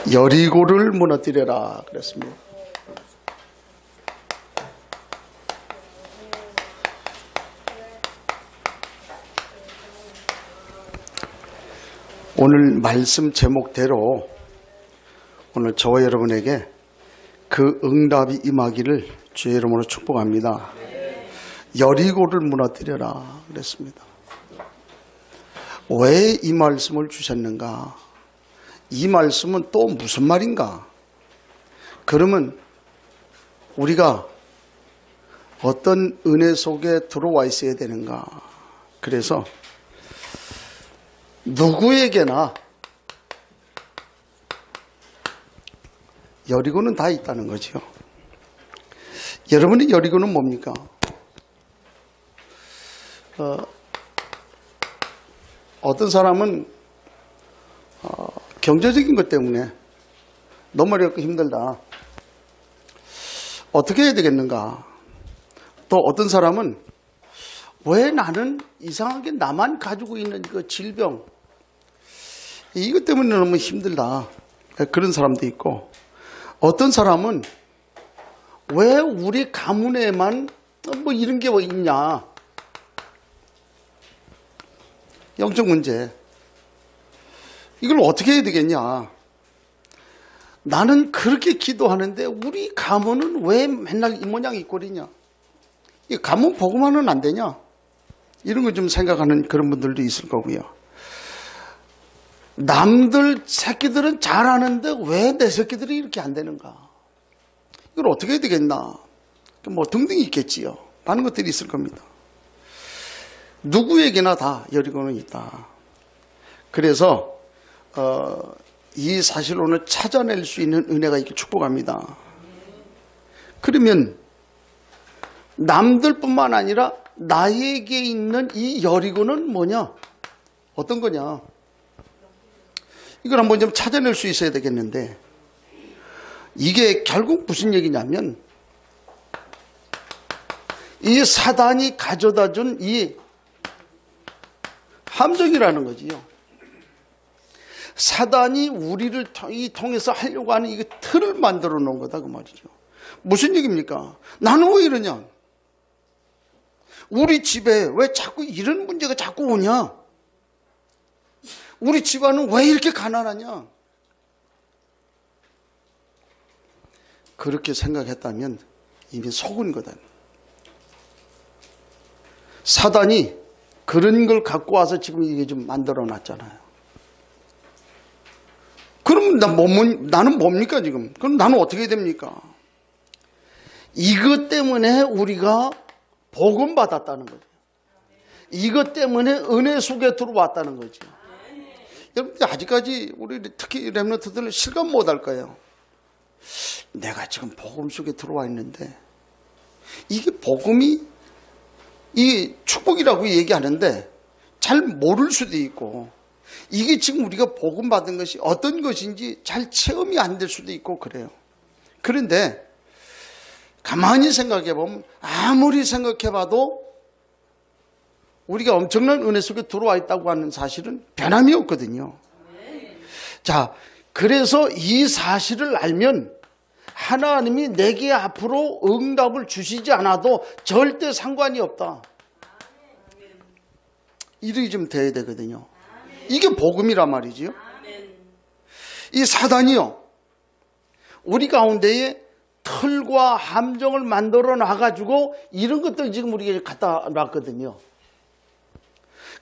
여리고를 무너뜨려라 그랬습니다. 오늘 말씀 제목대로 오늘 저와 여러분에게 그 응답이 임하기를 주의 이름으로 축복합니다. 여리고를 무너뜨려라 그랬습니다. 왜 이 말씀을 주셨는가? 이 말씀은 또 무슨 말인가? 그러면 우리가 어떤 은혜 속에 들어와 있어야 되는가? 그래서 누구에게나 여리고는 다 있다는 거죠. 여러분의 여리고는 뭡니까? 어떤 사람은 경제적인 것 때문에 너무 어렵고 힘들다. 어떻게 해야 되겠는가? 또 어떤 사람은 왜 나는 이상하게 나만 가지고 있는 그 질병, 이것 때문에 너무 힘들다. 그런 사람도 있고, 어떤 사람은 왜 우리 가문에만 뭐 이런 게 뭐 있냐? 영적 문제. 이걸 어떻게 해야 되겠냐? 나는 그렇게 기도하는데 우리 가문은 왜 맨날 이 모양 이 꼴이냐? 이 가문 복음화는 안 되냐? 이런 거 좀 생각하는 그런 분들도 있을 거고요. 남들 새끼들은 잘하는데 왜 내 새끼들이 이렇게 안 되는가? 이걸 어떻게 해야 되겠나? 뭐 등등 있겠지요. 많은 것들이 있을 겁니다. 누구에게나 다 여리고는 있다. 그래서 이 사실을 오늘 찾아낼 수 있는 은혜가 있길 축복합니다. 그러면 남들뿐만 아니라 나에게 있는 이 여리고는 뭐냐? 어떤 거냐? 이걸 한번 좀 찾아낼 수 있어야 되겠는데, 이게 결국 무슨 얘기냐면 이 사단이 가져다 준 이 함정이라는 거지요. 사단이 우리를 통해서 하려고 하는 이 틀을 만들어 놓은 거다 그 말이죠. 무슨 얘기입니까? 나는 왜 이러냐? 우리 집에 왜 자꾸 이런 문제가 자꾸 오냐? 우리 집안은 왜 이렇게 가난하냐? 그렇게 생각했다면 이미 속은 거다. 사단이 그런 걸 갖고 와서 지금 이게 좀 만들어 놨잖아요. 그럼 나는 뭡니까 지금? 그럼 나는 어떻게 됩니까? 이것 때문에 우리가 복음 받았다는 거죠. 이것 때문에 은혜 속에 들어왔다는 거죠. 여러분들 아직까지 우리 특히 렘넌트들은 실감 못할 거예요. 내가 지금 복음 속에 들어와 있는데 이게 복음이 이 축복이라고 얘기하는데 잘 모를 수도 있고, 이게 지금 우리가 복음 받은 것이 어떤 것인지 잘 체험이 안 될 수도 있고 그래요. 그런데 가만히 생각해 보면 아무리 생각해 봐도 우리가 엄청난 은혜 속에 들어와 있다고 하는 사실은 변함이 없거든요. 자, 그래서 이 사실을 알면 하나님이 내게 앞으로 응답을 주시지 않아도 절대 상관이 없다. 이렇게 좀 돼야 되거든요. 이게 복음이란 말이지요. 이 사단이요, 우리 가운데에 틀과 함정을 만들어 놔가지고 이런 것들 지금 우리가 갖다 놨거든요.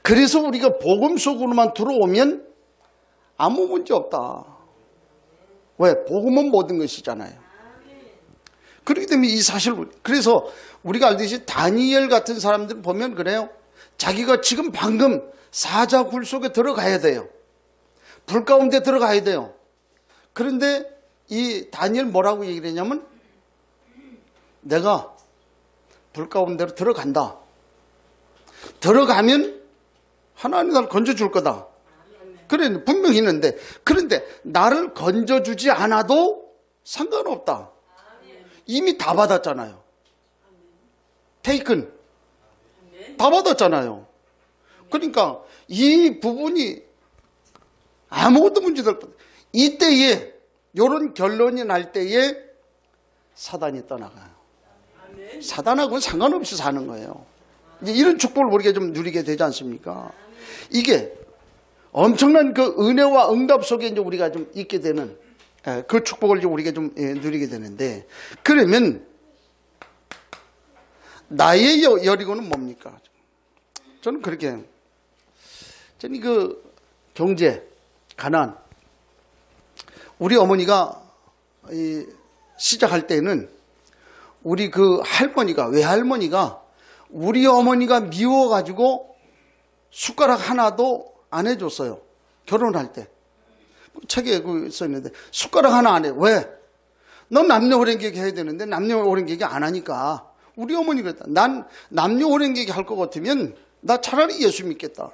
그래서 우리가 복음 속으로만 들어오면 아무 문제 없다. 왜? 복음은 모든 것이잖아요. 그렇기 때문에 이 사실, 그래서 우리가 알듯이 다니엘 같은 사람들 보면 그래요. 자기가 지금 방금 사자굴 속에 들어가야 돼요. 불 가운데 들어가야 돼요. 그런데 이 다니엘 뭐라고 얘기를 했냐면, 내가 불 가운데로 들어간다. 들어가면 하나님 나를 건져줄 거다. 그래, 분명히 있는데, 그런데 나를 건져주지 않아도 상관없다. 이미 다 받았잖아요. 테이큰. 다 받았잖아요. 그러니까 이 부분이 아무것도 문제될 것. 이때에 이런 결론이 날 때에 사단이 떠나가요. 사단하고는 상관없이 사는 거예요. 이제 이런 축복을 우리가 좀 누리게 되지 않습니까? 이게 엄청난 그 은혜와 응답 속에 이제 우리가 좀 있게 되는 그 축복을 이제 우리가 좀 누리게 되는데, 그러면 나의 여리고는 뭡니까? 저는 그렇게, 저는 그 경제, 가난, 우리 어머니가 시작할 때는 우리 그 할머니가, 외할머니가 우리 어머니가 미워가지고 숟가락 하나도 안 해줬어요. 결혼할 때. 책에 써있는데 숟가락 하나 안 해. 왜? 넌 남녀호랭객 해야 되는데 남녀호랭객이 안 하니까. 우리 어머니가 그랬다. 난 남녀호랭객 할 것 같으면 나 차라리 예수 믿겠다.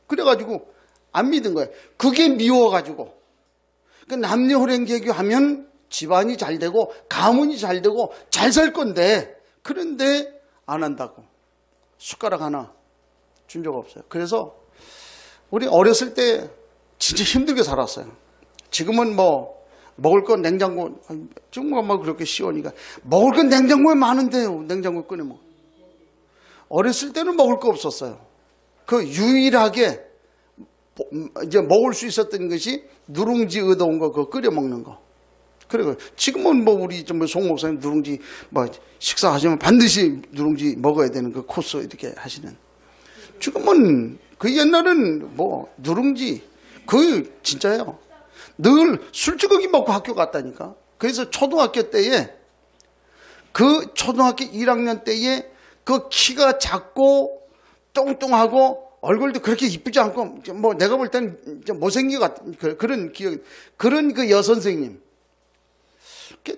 그래가지고 안 믿은 거예요. 그게 미워가지고. 그 남녀호랭객이 하면 집안이 잘 되고 가문이 잘 되고 잘 살 건데, 그런데 안 한다고 숟가락 하나 준 적 없어요. 그래서 우리 어렸을 때 진짜 힘들게 살았어요. 지금은 뭐 먹을 건 냉장고, 지금은 뭐 그렇게 쉬우니까 먹을 건 냉장고에 많은데요. 냉장고 꺼내 먹어. 어렸을 때는 먹을 거 없었어요. 그 유일하게 이제 먹을 수 있었던 것이 누룽지 얻어온 거, 그거 끓여 먹는 거. 그리고 지금은 뭐 우리 좀 송 목사님 누룽지 뭐 식사하시면 반드시 누룽지 먹어야 되는 그 코스 이렇게 하시는. 지금은 그 옛날은 뭐 누룽지 그 진짜요. 늘 술찌꺼기 먹고 학교 갔다니까. 그래서 초등학교 때에, 그 초등학교 1학년 때에 그 키가 작고 뚱뚱하고 얼굴도 그렇게 이쁘지 않고 뭐 내가 볼 때는 못생긴 것 같은 그런 기억, 그런 그 여선생님.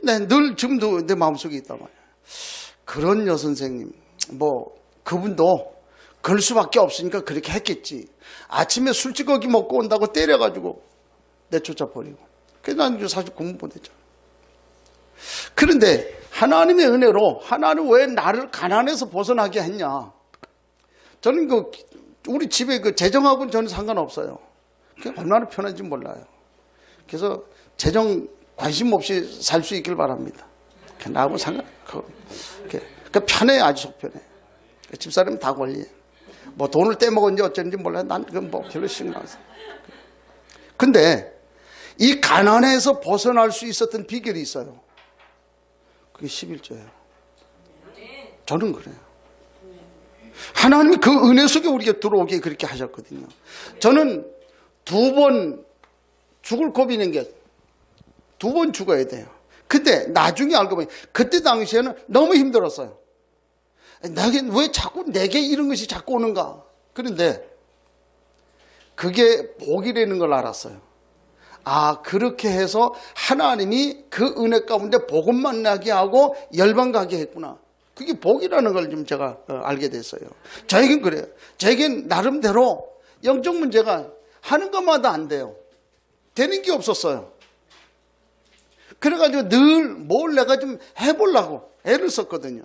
늘 지금도 내 마음속에 있단 말이야. 그런 여선생님, 뭐 그분도 그럴 수밖에 없으니까 그렇게 했겠지. 아침에 술찌꺼기 먹고 온다고 때려가지고 내쫓아 버리고. 그래서 난 사실 공부 못했잖아. 그런데 하나님의 은혜로, 하나님 왜 나를 가난에서 벗어나게 했냐? 저는 그 우리 집에 그 재정하고는 저는 상관없어요. 얼마나 편한지 몰라요. 그래서 재정 관심 없이 살 수 있길 바랍니다. 나하고 상관, 편해, 아주 속 편해. 집사람은 다 권리해. 뭐 돈을 떼먹었는지 어쩐지 몰라요. 난 그건 뭐 별로 신경 안 써. 근데 이 가난에서 벗어날 수 있었던 비결이 있어요. 그게 11조예요. 저는 그래요. 하나님이 그 은혜 속에 우리가 들어오게 그렇게 하셨거든요. 저는 2번 죽을 고비는 게 2번 죽어야 돼요. 근데 나중에 알고 보니 그때 당시에는 너무 힘들었어요. 내게 왜 자꾸 내게 이런 것이 자꾸 오는가? 그런데 그게 복이라는 걸 알았어요. 아, 그렇게 해서 하나님이 그 은혜 가운데 복음 만나게 하고 열방 가게 했구나. 그게 복이라는 걸 좀 제가 알게 됐어요. 저에겐 그래요. 저에겐 나름대로 영적 문제가 하는 것마다 안 돼요. 되는 게 없었어요. 그래가지고 늘 뭘 내가 좀 해보려고 애를 썼거든요.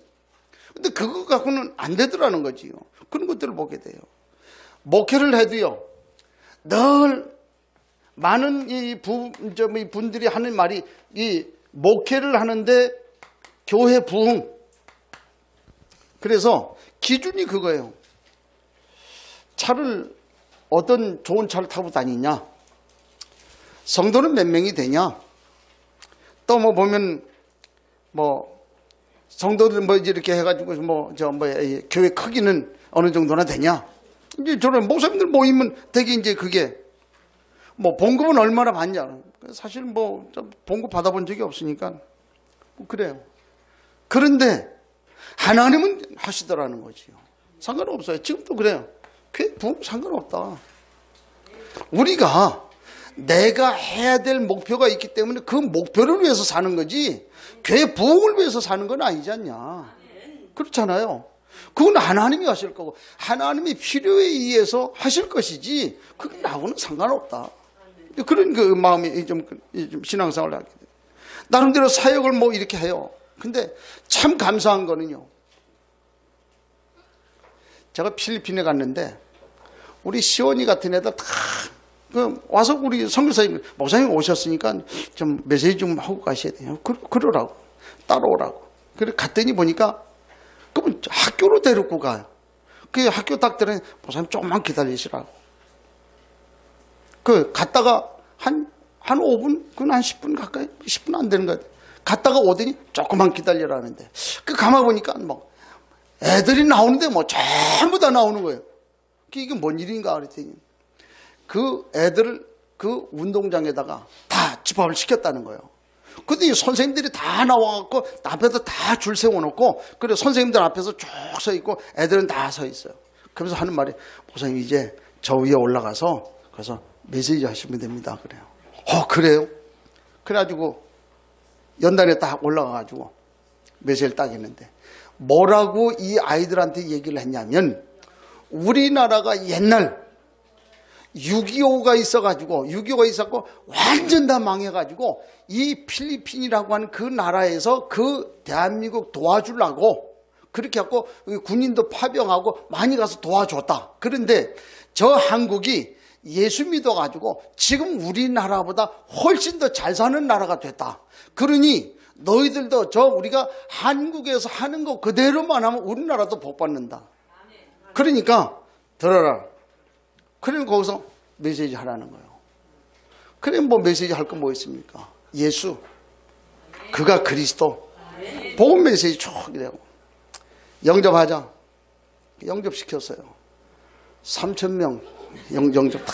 근데 그거 갖고는 안 되더라는 거지요. 그런 것들을 보게 돼요. 목회를 해도요, 늘 많은 분들이 하는 말이, 이 목회를 하는데 교회 부흥. 그래서 기준이 그거예요. 차를, 어떤 좋은 차를 타고 다니냐? 성도는 몇 명이 되냐? 또 뭐 보면 뭐 성도들 뭐 이렇게 해가지고 교회 크기는 어느 정도나 되냐? 이제 저런 목사님들 모이면 되게 이제 그게 뭐 봉급은 얼마나 받냐? 사실 뭐 봉급 받아본 적이 없으니까 뭐 그래요. 그런데 하나님은 하시더라는 거지요. 상관없어요. 지금도 그래요. 교회 부흥 상관없다. 우리가 내가 해야 될 목표가 있기 때문에 그 목표를 위해서 사는 거지, 교회 부흥을 위해서 사는 건 아니지 않냐. 그렇잖아요. 그건 하나님이 하실 거고 하나님이 필요에 의해서 하실 것이지 그건 나하고는 상관없다. 그런 그 마음이 좀 신앙생활을 하게 돼요. 나름대로 사역을 뭐 이렇게 해요. 근데 참 감사한 거는요, 제가 필리핀에 갔는데 우리 시온이 같은 애들 다 와서 우리 선교사님, 목사님 오셨으니까 좀 메시지 좀 하고 가셔야 돼요. 그러라고. 따라오라고. 그래 갔더니 보니까 그분 학교로 데리고 가요. 그 학교 딱 들으니 목사님 조금만 기다리시라고. 갔다가 한 5분, 그건 한 10분 가까이, 10분 안 되는 것 같아요. 갔다가 오더니 조금만 기다리라는데, 가만 보니까 뭐, 애들이 나오는데 뭐 전부 다 나오는 거예요. 이게 뭔 일인가 그랬더니, 그 애들을 그 운동장에다가 다 집합을 시켰다는 거예요. 근데 이 선생님들이 다 나와갖고 앞에서 다 줄 세워놓고, 그래 선생님들 앞에서 쭉 서 있고 애들은 다 서 있어요. 그러면서 하는 말이, 목사님 이제 저 위에 올라가서 그래서 메시지 하시면 됩니다. 그래요. 그래요? 그래가지고 연단에 딱 올라가가지고 메시지를 딱 했는데, 뭐라고 이 아이들한테 얘기를 했냐면, 우리나라가 옛날 6.25가 있어가지고 6.25가 있었고 완전 다 망해가지고 이 필리핀이라고 하는 그 나라에서 그 대한민국 도와주려고 그렇게 하고 군인도 파병하고 많이 가서 도와줬다. 그런데 저 한국이 예수 믿어가지고 지금 우리나라보다 훨씬 더 잘 사는 나라가 됐다. 그러니 너희들도 우리가 한국에서 하는 거 그대로만 하면 우리나라도 복 받는다. 그러니까 들어라. 그러면 거기서 메시지 하라는 거예요. 그래 뭐 메시지 할 거 뭐 있습니까? 예수, 그가 그리스도, 복음 메시지 쭉 되고 영접하자. 영접시켰어요. 3,000명 영접 다.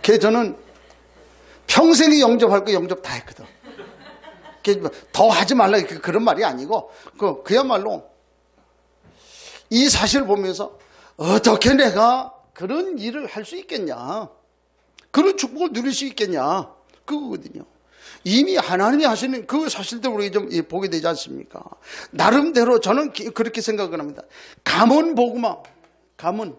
그래서 저는 평생에 영접할 거 영접 다 했거든. 더 하지 말라 그런 말이 아니고 그야말로 이 사실을 보면서 어떻게 내가 그런 일을 할 수 있겠냐, 그런 축복을 누릴 수 있겠냐, 그거거든요. 이미 하나님이 하시는 그 사실대로 우리가 좀 보게 되지 않습니까? 나름대로 저는 그렇게 생각을 합니다. 가문 복음화, 가문.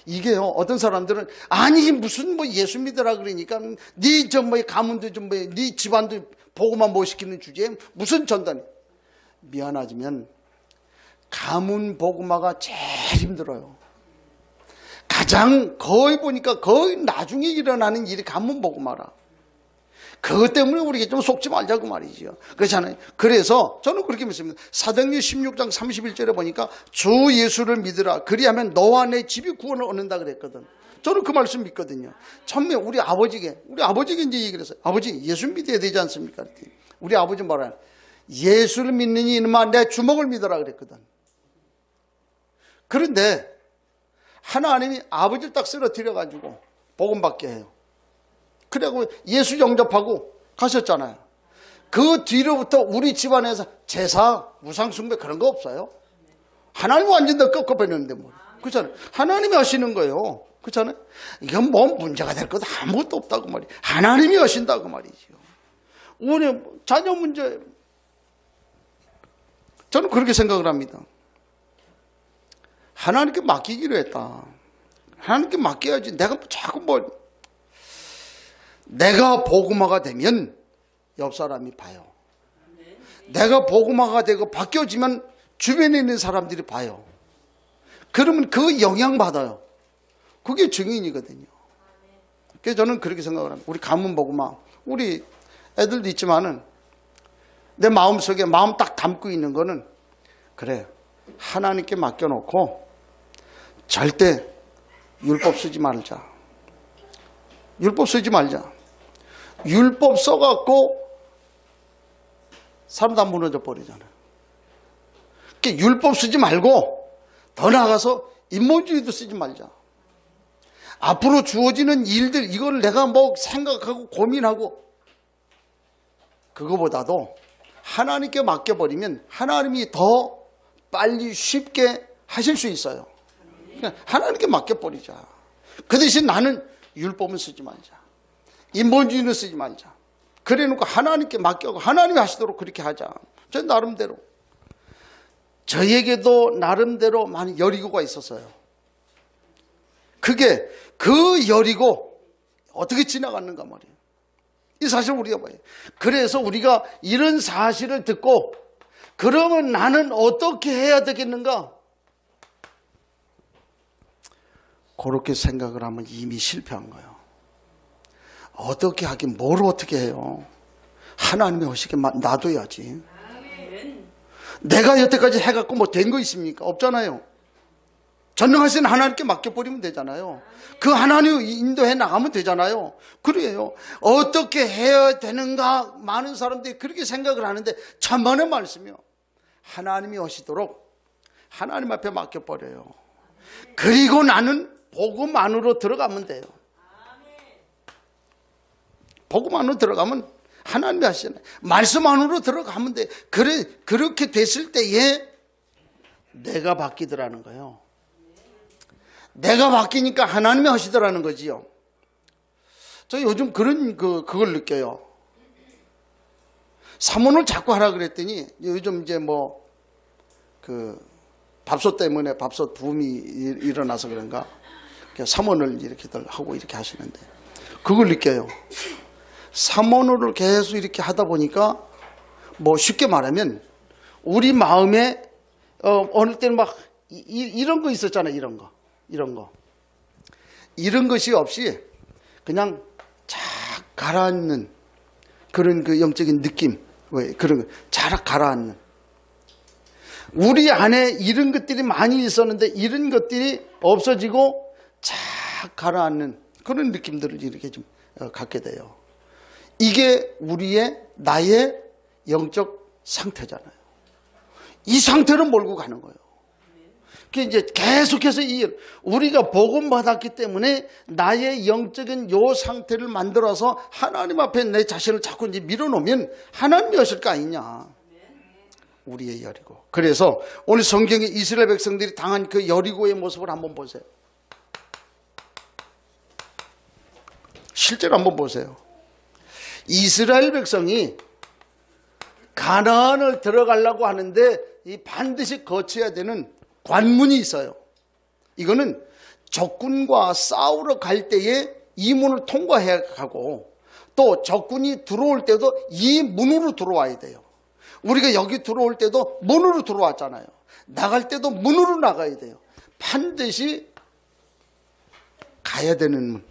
이게요, 어떤 사람들은 아니 무슨 뭐 예수 믿으라 그러니까 네 가문도 네 집안도 복음화 못 시키는 주제에 무슨 전단이. 미안하지만 가문 복음화가 제일 힘들어요. 가장 거의 보니까 거의 나중에 일어나는 일이 가문 복음화라. 그것 때문에 우리가 좀 속지 말자고 말이죠. 그렇잖아요. 그래서 저는 그렇게 믿습니다. 사도행전 16장 31절에 보니까 주 예수를 믿으라. 그리하면 너와 내 집이 구원을 얻는다 그랬거든. 저는 그 말씀 믿거든요. 처음에 우리 아버지에게 이제 얘기를 했어요. 아버지 예수 믿어야 되지 않습니까? 우리 아버지 말하는 예수를 믿느니 이놈아 내 주먹을 믿어라 그랬거든. 그런데 하나님이 아버지를 딱 쓰러뜨려 가지고 복음 받게 해요. 그리고 예수 영접하고 가셨잖아요. 그 뒤로부터 우리 집안에서 제사, 우상숭배 그런 거 없어요. 하나님 완전 다 꺾어버렸는데 뭐. 그렇잖아요. 하나님이 하시는 거예요. 그렇잖아요. 이건 뭐 문제가 될 것도 아무것도 없다고 말이에요. 하나님이 하신다고 말이죠. 우리 자녀 문제, 저는 그렇게 생각을 합니다. 하나님께 맡기기로 했다. 하나님께 맡겨야지. 내가 자꾸 내가 복음화가 되면 옆 사람이 봐요. 내가 복음화가 되고 바뀌어지면 주변에 있는 사람들이 봐요. 그러면 그 영향 받아요. 그게 증인이거든요. 그래서 저는 그렇게 생각을 합니다. 우리 가문 복음화, 우리 애들도 있지만은 내 마음속에 마음 딱 담고 있는 거는 그래, 하나님께 맡겨놓고 절대 율법 쓰지 말자. 율법 쓰지 말자. 율법 써갖고 사람 다 무너져 버리잖아요. 그러니까 율법 쓰지 말고 더 나아가서 인본주의도 쓰지 말자. 앞으로 주어지는 일들, 이걸 내가 뭐 생각하고 고민하고, 그거보다도 하나님께 맡겨버리면 하나님이 더 빨리 쉽게 하실 수 있어요. 그러니까 하나님께 맡겨버리자. 그 대신 나는 율법은 쓰지 말자. 인본주의는 쓰지 말자. 그래 놓고 하나님께 맡겨고 하나님이 하시도록 그렇게 하자. 저 나름대로. 저에게도 나름대로 많은 여리고가 있었어요. 그게 그 여리고 어떻게 지나갔는가 말이에요. 이 사실을 우리가 봐요. 그래서 우리가 이런 사실을 듣고 그러면 나는 어떻게 해야 되겠는가? 그렇게 생각을 하면 이미 실패한 거예요. 어떻게 하긴 뭘 어떻게 해요. 하나님이 하시게 놔둬야지. 내가 여태까지 해갖고 뭐 된 거 있습니까? 없잖아요. 전능하신 하나님께 맡겨버리면 되잖아요. 그 하나님 인도해 나가면 되잖아요. 그래요. 어떻게 해야 되는가 많은 사람들이 그렇게 생각을 하는데 천만의 말씀이요. 하나님이 하시도록 하나님 앞에 맡겨버려요. 그리고 나는 복음 안으로 들어가면 돼요. 복음 안으로 들어가면 하나님이 하시잖아요. 말씀 안으로 들어가면 돼. 그렇게 됐을 때에 내가 바뀌더라는 거예요. 내가 바뀌니까 하나님이 하시더라는 거지요. 저 요즘 그걸 느껴요. 사모를 자꾸 하라 그랬더니 요즘 이제 밥솥 때문에 밥솥 붐이 일어나서 그런가 사모를 이렇게들 하고 이렇게 하시는데 그걸 느껴요. 사모를 계속 이렇게 하다 보니까 쉽게 말하면 우리 마음에 어느 때는 막 이런 거 있었잖아요. 이런 것이 없이 그냥 쫙 가라앉는 그런 그 영적인 느낌, 그런 거 잘 가라앉는. 우리 안에 이런 것들이 많이 있었는데 이런 것들이 없어지고 쫙 가라앉는 그런 느낌들을 이렇게 좀 갖게 돼요. 이게 나의 영적 상태잖아요. 이 상태로 몰고 가는 거예요. 그 이제 계속해서 우리가 복음 받았기 때문에 나의 영적인 요 상태를 만들어서 하나님 앞에 내 자신을 자꾸 이제 밀어놓으면 하나님이 하실 거 아니냐. 우리의 여리고. 그래서 오늘 성경에 이스라엘 백성들이 당한 그 여리고의 모습을 한번 보세요. 실제로 한번 보세요. 이스라엘 백성이 가나안을 들어가려고 하는데 반드시 거쳐야 되는 관문이 있어요. 이거는 적군과 싸우러 갈 때에 이 문을 통과해야 하고 또 적군이 들어올 때도 이 문으로 들어와야 돼요. 우리가 여기 들어올 때도 문으로 들어왔잖아요. 나갈 때도 문으로 나가야 돼요. 반드시 가야 되는 문.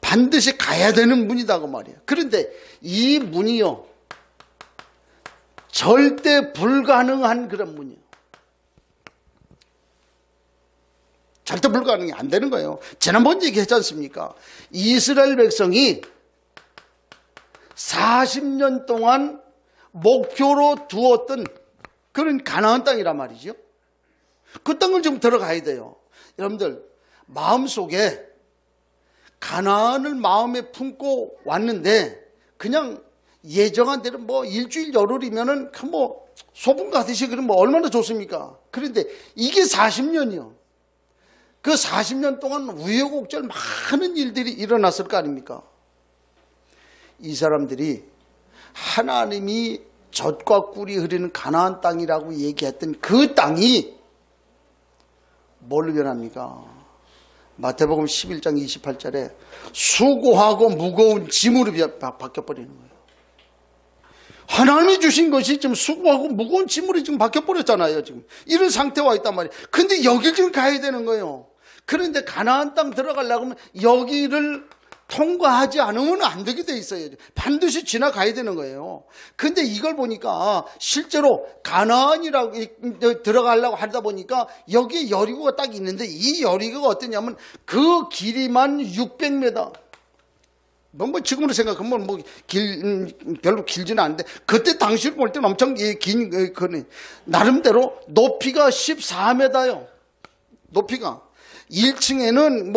반드시 가야 되는 문이다고 말이에요. 그런데 이 문이요. 절대 불가능한 그런 문이에요. 절대 불가능이 안 되는 거예요. 지난번에 얘기했지 않습니까? 이스라엘 백성이 40년 동안 목표로 두었던 그런 가나안 땅이란 말이죠. 그 땅을 좀 들어가야 돼요. 여러분들 마음속에 가나안을 마음에 품고 왔는데 그냥 예정한 대로 일주일 열흘이면은 소풍 가듯이 그러면 얼마나 좋습니까? 그런데 이게 40년이요. 그 40년 동안 우여곡절 많은 일들이 일어났을 거 아닙니까? 이 사람들이 하나님이 젖과 꿀이 흐르는 가나안 땅이라고 얘기했던 그 땅이 뭘로 변합니까? 마태복음 11장 28절에 수고하고 무거운 짐으로 바뀌어버리는 거예요. 하나님이 주신 것이 지금 수고하고 무거운 짐으로 지금 바뀌어버렸잖아요. 지금 이런 상태에 와 있단 말이에요. 근데 여길 지금 가야 되는 거예요. 그런데 가나안 땅 들어가려고 하면 여기를 통과하지 않으면 안 되게 돼 있어요. 반드시 지나가야 되는 거예요. 근데 이걸 보니까 실제로 가나안이라고 들어가려고 하다 보니까 여기에 여리고가 딱 있는데 이 여리고가 어떠냐면 그 길이만 600m. 지금으로 생각하면 별로 길지는 않은데 그때 당시로 볼 때는 엄청 긴 나름대로 높이가 14m요. 높이가 1층에는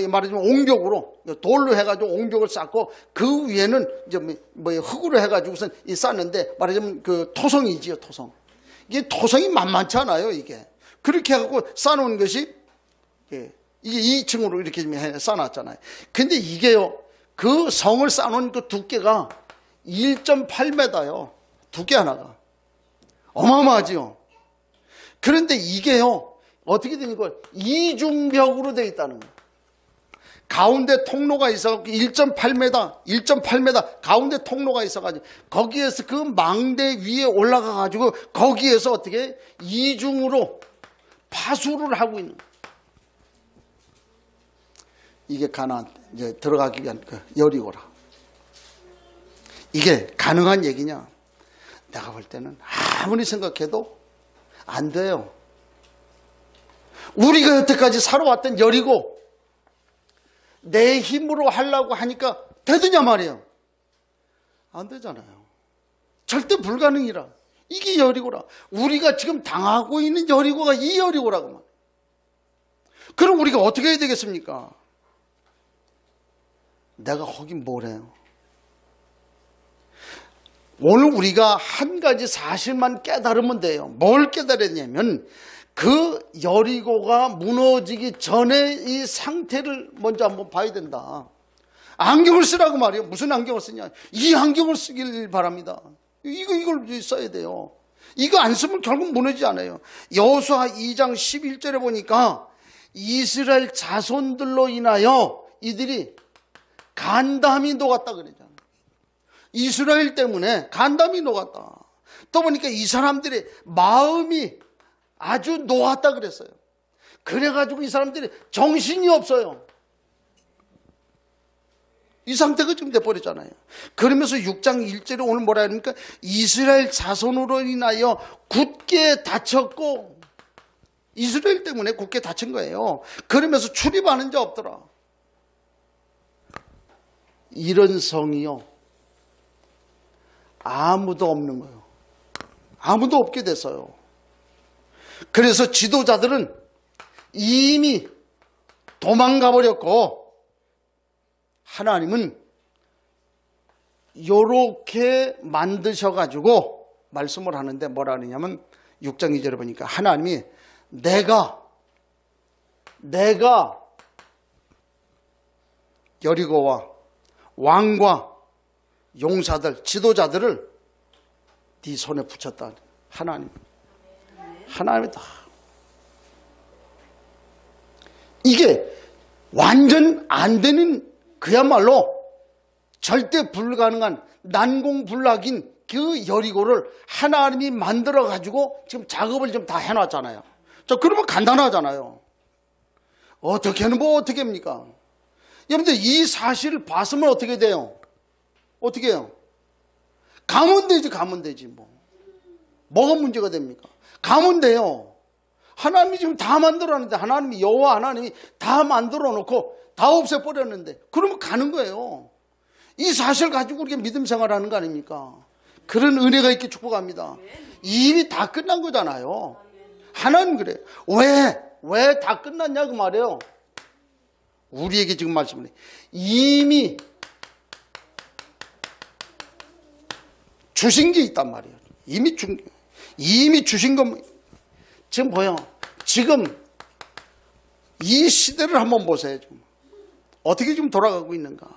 말하자면 옹벽으로 돌로 해가지고 옹벽을 쌓고 그 위에는 이제 흙으로 해가지고선 쌓는데 말하자면 그 토성이지요. 토성. 이게 토성이 만만치 않아요. 이게 그렇게 해갖고 쌓아놓은 것이 이게 2층으로 이렇게 쌓아놨잖아요. 근데 이게요. 그 성을 쌓아놓은 그 두께가 1.8m요. 두께 하나가. 어마어마하지요. 그런데 이게요. 어떻게 되는 거예요? 이중벽으로 되어 있다는 거예요. 가운데 통로가 있어가지고 1.8m 가운데 통로가 있어가지고 거기에서 그 망대 위에 올라가가지고 거기에서 어떻게 이중으로 파수를 하고 있는 거예요. 이게 가나안 이제 들어가기 위한 그 여리고라. 이게 가능한 얘기냐? 내가 볼 때는 아무리 생각해도 안 돼요. 우리가 여태까지 살아왔던 여리고 내 힘으로 하려고 하니까 되느냐 말이에요. 안 되잖아요. 절대 불가능이라. 이게 여리고라. 우리가 지금 당하고 있는 여리고가 이 여리고라고 말이에요. 그럼 우리가 어떻게 해야 되겠습니까? 내가 거긴 뭘 해요? 오늘 우리가 한 가지 사실만 깨달으면 돼요. 뭘 깨달았냐면 그 여리고가 무너지기 전에 이 상태를 먼저 한번 봐야 된다. 안경을 쓰라고 말이에요. 무슨 안경을 쓰냐? 이 안경을 쓰길 바랍니다. 이걸 써야 돼요. 이거 안 쓰면 결국 무너지지 않아요. 여호수아 2장 11절에 보니까 이스라엘 자손들로 인하여 이들이 간담이 녹았다 그러잖아요. 이스라엘 때문에 간담이 녹았다. 또 보니까 이 사람들의 마음이 아주 녹았다 그랬어요. 그래가지고 이 사람들이 정신이 없어요. 이 상태가 지금 돼버렸잖아요. 그러면서 6장 1절에 오늘 뭐라 하니까 이스라엘 자손으로 인하여 굳게 다쳤고, 이스라엘 때문에 굳게 다친 거예요. 그러면서 출입하는 자 없더라. 이런 성이요, 아무도 없는 거예요. 아무도 없게 됐어요. 그래서 지도자들은 이미 도망가 버렸고, 하나님은 요렇게 만드셔가지고 말씀을 하는데 뭐라 하느냐면 6장 2절에 보니까 하나님이 내가 여리고와 왕과 용사들, 지도자들을 네 손에 붙였다. 하나님이다. 이게 완전 안 되는, 그야말로 절대 불가능한 난공불락인 그 여리고를 하나님이 만들어가지고 지금 작업을 좀 다 해놨잖아요. 자, 그러면 간단하잖아요. 어떻게는 뭐 어떻게 합니까? 여러분들 이 사실을 봤으면 어떻게 돼요? 어떻게 해요? 가면 되지 뭐. 뭐가 문제가 됩니까? 가면 돼요. 하나님이 지금 다 만들어놨는데, 하나님이 여호와 하나님이 다 만들어놓고 다 없애버렸는데 그러면 가는 거예요. 이 사실 가지고 우리가 믿음 생활하는 거 아닙니까? 그런 은혜가 있게 축복합니다. 이미 다 끝난 거잖아요. 하나님 그래요. 왜 다 끝났냐 그 말이에요. 우리에게 지금 말씀을 해. 이미 주신 게 있단 말이에요. 이미 주신 거. 지금 보여. 지금 이 시대를 한번 보세요. 지금. 어떻게 지금 돌아가고 있는가.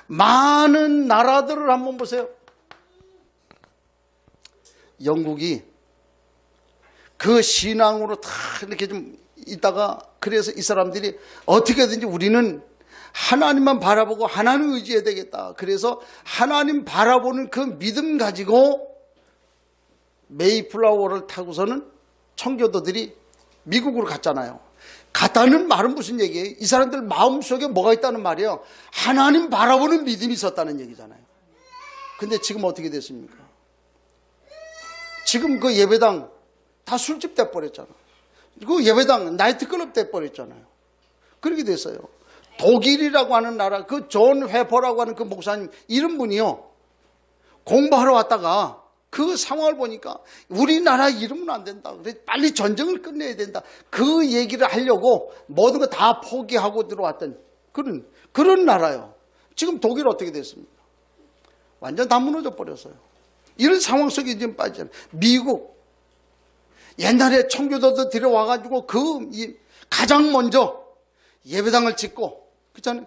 많은 나라들을 한번 보세요. 영국이 그 신앙으로 다 이렇게 좀 있다가, 그래서 이 사람들이 어떻게든지 우리는 하나님만 바라보고 하나님 의지해야 되겠다. 그래서 하나님 바라보는 그 믿음 가지고 메이플라워를 타고서는 청교도들이 미국으로 갔잖아요. 갔다는 말은 무슨 얘기예요? 이 사람들 마음속에 뭐가 있다는 말이에요? 하나님 바라보는 믿음이 있었다는 얘기잖아요. 근데 지금 어떻게 됐습니까? 지금 그 예배당 다 술집 돼버렸잖아요. 그 예배당 나이트클럽 돼버렸잖아요. 그렇게 됐어요. 독일이라고 하는 나라, 그 존 회퍼라고 하는 그 목사님, 이런 분이요, 공부하러 왔다가 그 상황을 보니까 우리나라 이러면 안 된다. 그래 빨리 전쟁을 끝내야 된다. 그 얘기를 하려고 모든 거 다 포기하고 들어왔던 그런 나라요. 지금 독일 어떻게 됐습니까? 완전 다 무너져 버렸어요. 이런 상황 속에 지금 빠지잖아요. 미국, 옛날에 청교도들 들여와가지고 가장 먼저 예배당을 짓고,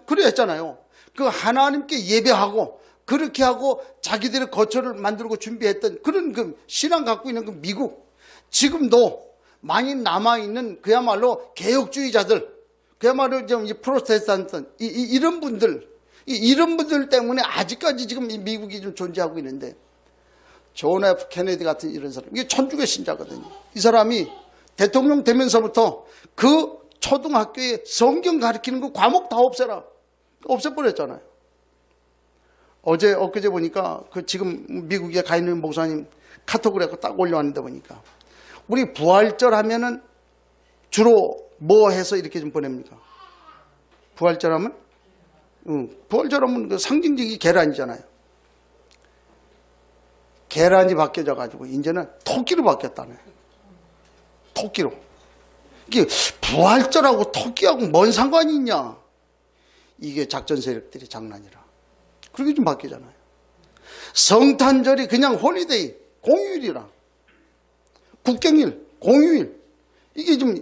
그래 했잖아요. 그 하나님께 예배하고, 그렇게 하고 자기들의 거처를 만들고 준비했던 그런 그 신앙 갖고 있는 그 미국, 지금도 많이 남아있는 그야말로 개혁주의자들, 그야말로 좀 프로테스탄트, 이런 분들 때문에 아직까지 지금 이 미국이 좀 존재하고 있는데, 존 F 케네디 같은 이런 사람, 이게 천주교 신자거든요. 이 사람이 대통령 되면서부터 그 초등학교에 성경 가르치는 거 과목 다 없애라. 없애버렸잖아요. 엊그제 보니까 지금 미국에 가 있는 목사님 카톡을 해서 딱 올려왔는데 보니까 우리 부활절 하면은 주로 뭐 해서 이렇게 좀 보냅니까? 부활절 하면? 부활절 하면 그 상징적인 계란이잖아요. 계란이 바뀌어져 가지고 이제는 토끼로 바뀌었다네. 토끼로. 이게 부활절하고 토끼하고 뭔 상관이 있냐? 이게 작전 세력들이 장난이라. 그렇게 좀 바뀌잖아요. 성탄절이 그냥 홀리데이, 공휴일이라. 국경일, 공휴일. 이게 좀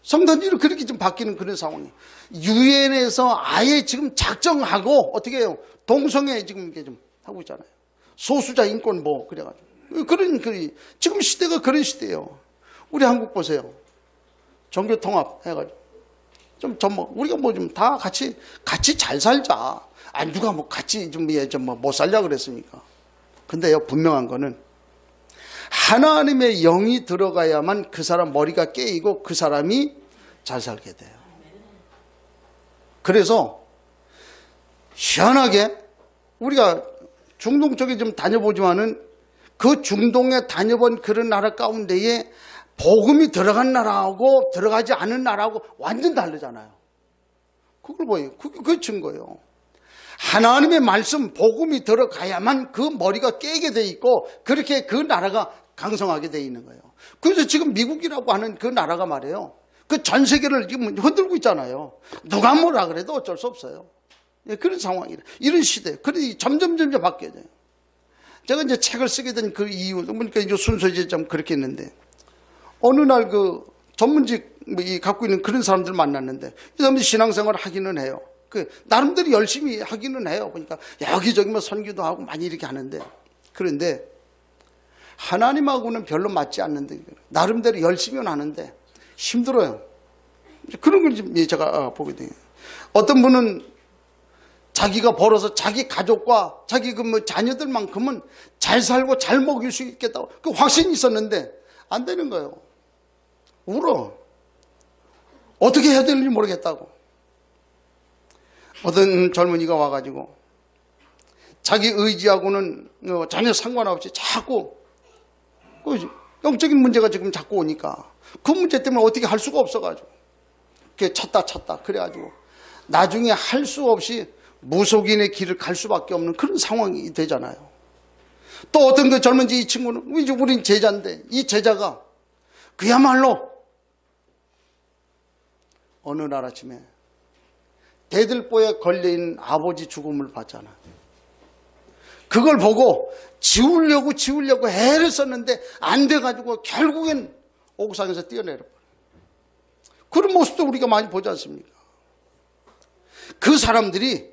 성탄절이 그렇게 좀 바뀌는 그런 상황이에요. 유엔에서 아예 지금 작정하고 어떻게 해요? 동성애 지금 이게 좀 하고 있잖아요. 소수자 인권 뭐 그래가지고 지금 시대가 그런 시대예요. 우리 한국 보세요. 종교 통합 해가지고 우리가 뭐 좀 다 같이 잘 살자. 아니 누가 뭐 같이 좀 못 살자 그랬습니까? 근데요 분명한 거는 하나님의 영이 들어가야만 그 사람 머리가 깨이고 그 사람이 잘 살게 돼요. 그래서 희한하게 우리가 중동 쪽에 좀 다녀보지만은 그 중동에 다녀본 그런 나라 가운데에 복음이 들어간 나라하고 들어가지 않은 나라하고 완전 다르잖아요. 그걸 보여요. 그게 증거예요. 하나님의 말씀, 복음이 들어가야만 그 머리가 깨게 돼 있고 그렇게 그 나라가 강성하게 돼 있는 거예요. 그래서 지금 미국이라고 하는 그 나라가 말이에요. 그 전 세계를 지금 흔들고 있잖아요. 누가 뭐라 그래도 어쩔 수 없어요. 그런 상황이래. 이런 시대. 그러니 점점 바뀌어야 돼요. 제가 이제 책을 쓰게 된 그 이유, 그러니까 이제 순서에 좀 그렇게 했는데, 어느 날 그 전문직 갖고 있는 그런 사람들 만났는데, 이 사람들이 신앙생활을 하기는 해요. 나름대로 열심히 하기는 해요. 그러니까 여기저기 뭐 선교도 하고 많이 이렇게 하는데, 그런데 하나님하고는 별로 맞지 않는데, 나름대로 열심히는 하는데, 힘들어요. 그런 걸 좀 제가 보게 돼요. 어떤 분은 자기가 벌어서 자기 가족과 자기 자녀들만큼은 잘 살고 잘 먹일 수 있겠다고 그 확신이 있었는데 안 되는 거예요. 울어. 어떻게 해야 될지 모르겠다고. 어떤 젊은이가 와가지고 자기 의지하고는 전혀 상관없이 자꾸 영적인 문제가 지금 자꾸 오니까 그 문제 때문에 어떻게 할 수가 없어가지고 찾다 그래가지고 나중에 할 수 없이 무속인의 길을 갈 수밖에 없는 그런 상황이 되잖아요. 또 어떤 그 젊은지 이 친구는 우린 제자인데 이 제자가 그야말로 어느 날 아침에 대들보에 걸려있는 아버지 죽음을 봤잖아. 그걸 보고 지우려고 애를 썼는데 안 돼가지고 결국엔 옥상에서 뛰어내려. 그런 모습도 우리가 많이 보지 않습니까? 그 사람들이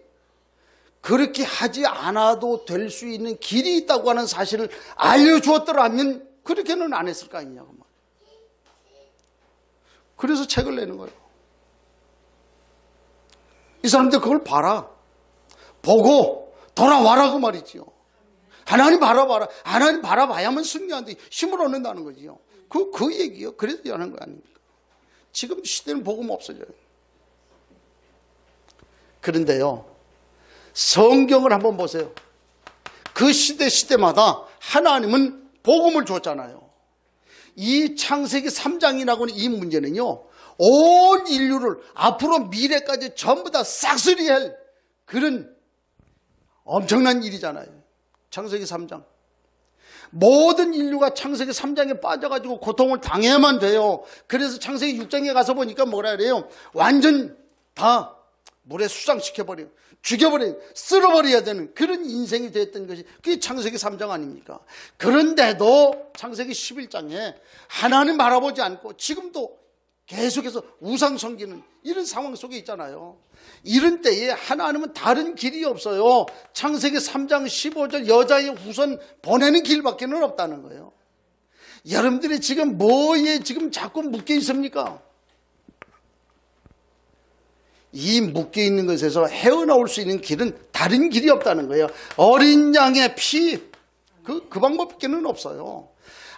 그렇게 하지 않아도 될 수 있는 길이 있다고 하는 사실을 알려주었더라면 그렇게는 안 했을 거 아니냐고. 그래서 책을 내는 거예요. 이 사람들 그걸 봐라. 보고 돌아와라고 말이지요. 하나님 바라봐라. 하나님 바라봐야만 승리하는데 힘을 얻는다는 거지요. 그 얘기요. 그래서 하는 거 아닙니까? 지금 시대는 복음 없어져요. 그런데요, 성경을 한번 보세요. 그 시대마다 하나님은 복음을 줬잖아요. 이 창세기 3장이라고 하는 이 문제는요, 온 인류를 앞으로 미래까지 전부 다 싹쓸이할 그런 엄청난 일이잖아요. 창세기 3장. 모든 인류가 창세기 3장에 빠져가지고 고통을 당해야만 돼요. 그래서 창세기 6장에 가서 보니까 뭐라 그래요? 완전 다 물에 수장시켜버려요. 죽여버려요. 쓸어버려야 되는 그런 인생이 됐던 것이 그게 창세기 3장 아닙니까? 그런데도 창세기 11장에 하나님 바라보지 않고 지금도 계속해서 우상 섬기는 이런 상황 속에 있잖아요. 이런 때에 하나님은 다른 길이 없어요. 창세기 3장 15절 여자의 후손 보내는 길밖에 없다는 거예요. 여러분들이 지금 뭐에 지금 자꾸 묶여 있습니까? 이 묶여 있는 것에서 헤어나올 수 있는 길은 다른 길이 없다는 거예요. 어린 양의 피, 그 방법밖에는 없어요.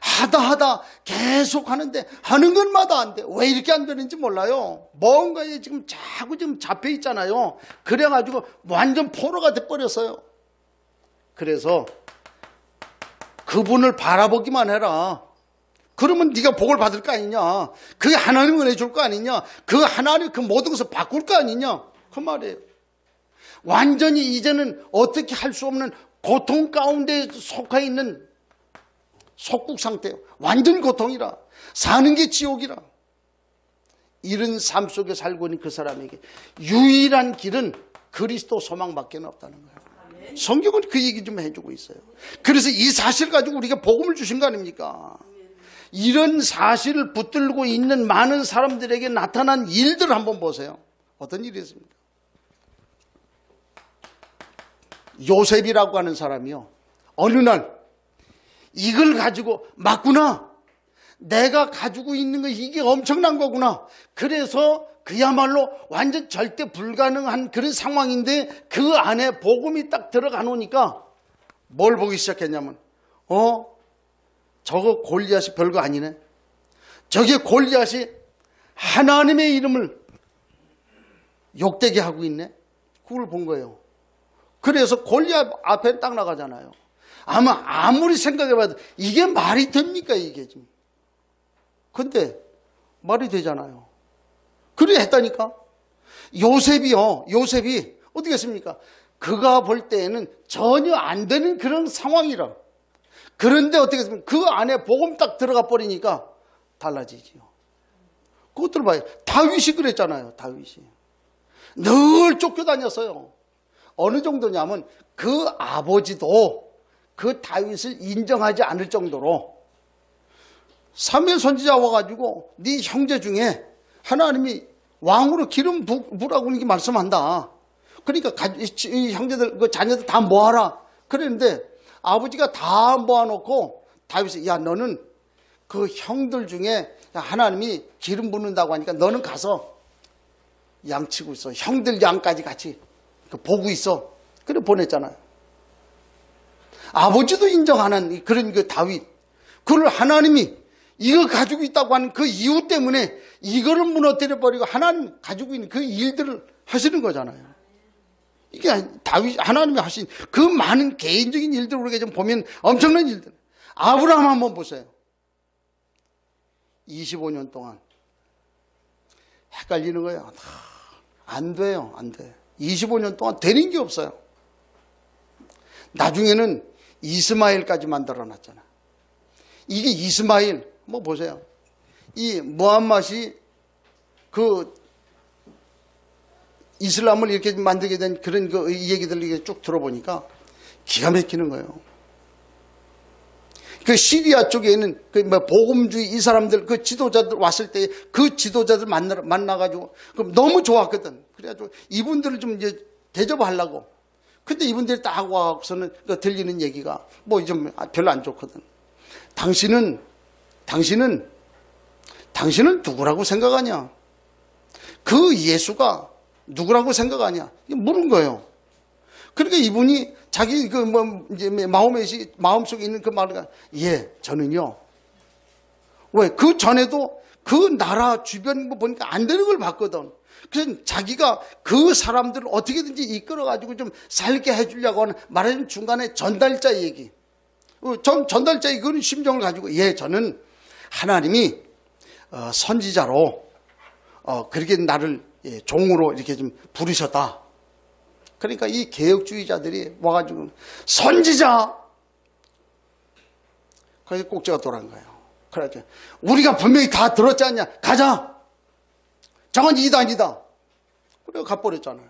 하다 계속 하는데 하는 것마다 안 돼. 왜 이렇게 안 되는지 몰라요. 뭔가에 지금 자꾸 지금 잡혀 있잖아요. 그래가지고 완전 포로가 돼버렸어요. 그래서 그분을 바라보기만 해라. 그러면 네가 복을 받을 거 아니냐. 그게 하나님 은혜 줄 거 아니냐. 그 하나님 그 모든 것을 바꿀 거 아니냐. 그 말이에요. 완전히 이제는 어떻게 할 수 없는 고통 가운데 속해 있는 속국 상태예요. 완전 고통이라. 사는 게 지옥이라. 이런 삶 속에 살고 있는 그 사람에게 유일한 길은 그리스도 소망밖에 없다는 거예요. 성경은 그 얘기 좀 해주고 있어요. 그래서 이 사실을 가지고 우리가 복음을 주신 거 아닙니까? 이런 사실을 붙들고 있는 많은 사람들에게 나타난 일들을 한번 보세요. 어떤 일이 있습니까? 요셉이라고 하는 사람이요, 어느 날 이걸 가지고 맞구나, 내가 가지고 있는 거 이게 엄청난 거구나, 그래서 그야말로 완전 절대 불가능한 그런 상황인데 그 안에 복음이 딱 들어가 놓으니까 뭘 보기 시작했냐면, 저거 골리앗이 별거 아니네. 저게 골리앗이 하나님의 이름을 욕되게 하고 있네. 그걸 본 거예요. 그래서 골리앗 앞에 딱 나가잖아요. 아무리 생각해봐도 이게 말이 됩니까, 이게 지금. 근데 말이 되잖아요. 그래 했다니까. 요셉이 어떻게 했습니까? 그가 볼 때에는 전혀 안 되는 그런 상황이라. 그런데 어떻게 했습니까? 그 안에 복음 딱 들어가 버리니까 달라지지요. 그것들 봐요. 다윗이 그랬잖아요. 다윗이 늘 쫓겨다녔어요. 어느 정도냐면 그 아버지도 그 다윗을 인정하지 않을 정도로, 사무엘 선지자 와가지고 네 형제 중에 하나님이 왕으로 기름 부라고 이렇게 말씀한다. 그러니까 이 형제들 그 자녀들 다 모아라. 그랬는데 아버지가 다 모아놓고 다윗이, 야 너는 그 형들 중에 하나님이 기름 붓는다고 하니까 너는 가서 양치고 있어. 형들 양까지 같이 보고 있어. 그래 보냈잖아요. 아버지도 인정하는 그런 그 다윗, 그걸 하나님이 이거 가지고 있다고 하는 그 이유 때문에 이거를 무너뜨려 버리고 하나님 가지고 있는 그 일들을 하시는 거잖아요. 이게 다윗 하나님이 하신 그 많은 개인적인 일들 우리가 좀 보면 엄청난 일들. 아브라함 한번 보세요. 25년 동안 헷갈리는 거예요. 안 돼요, 안 돼. 25년 동안 되는 게 없어요. 나중에는 이스마엘까지 만들어 놨잖아. 이게 이스마엘, 뭐 보세요. 이 무함mad이 그 이슬람을 이렇게 만들게 된 그런 그 얘기들을 쭉 들어보니까 기가 막히는 거예요. 그 시리아 쪽에 있는 그 복음주의 이 사람들, 그 지도자들 왔을 때 그 지도자들 만나가지고 너무 좋았거든. 그래가지고 이분들을 좀 이제 대접하려고. 근데 이분들이 딱 와서는 들리는 얘기가 뭐 좀 별로 안 좋거든. 당신은 누구라고 생각하냐? 그 예수가 누구라고 생각하냐? 물은 거예요. 그러니까 이분이 자기 그 뭐 이제 마음속에 있는 그 말을, 예, 저는요. 왜? 그 전에도 그 나라 주변 뭐 보니까 안 되는 걸 봤거든. 그래서 자기가 그 사람들을 어떻게든지 이끌어가지고 좀 살게 해주려고 하는, 말하자면 중간에 전달자 얘기. 전달자 그런 심정을 가지고, 예, 저는 하나님이 선지자로 그렇게 나를 종으로 이렇게 좀 부르셨다. 그러니까 이 개혁주의자들이 와가지고 선지자, 거기서 꼭지가 돌아간 거예요. 그래서 우리가 분명히 다 들었지 않냐? 가자. 저건 이단이다. 그래서 가버렸잖아요.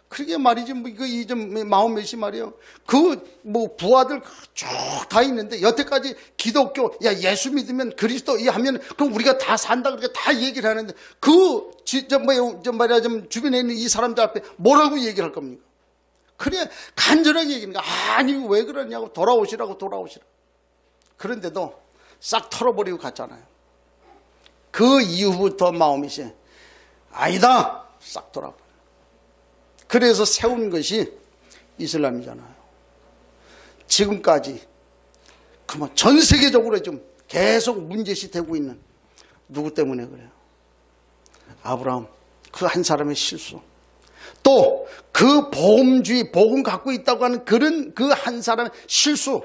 그게 말이지, 뭐, 이거 이좀 마음몇이 말이에요. 그, 뭐, 부하들 쭉 다 있는데, 여태까지 기독교, 야, 예수 믿으면 그리스도 이 하면, 그럼 우리가 다 산다, 그렇게 다 얘기를 하는데, 좀 주변에 있는 이 사람들 앞에 뭐라고 얘기를 할 겁니까? 그래, 간절하게 얘기하는 거야. 아니, 왜 그러냐고, 돌아오시라고. 그런데도 싹 털어버리고 갔잖아요. 그 이후부터 마음이시, 아니다! 싹 돌아버려. 그래서 세운 것이 이슬람이잖아요. 지금까지 그만 전 세계적으로 좀 계속 문제시 되고 있는 누구 때문에 그래요? 아브라함, 그 한 사람의 실수. 또 그 복음주의, 복음 갖고 있다고 하는 그런 그 한 사람의 실수,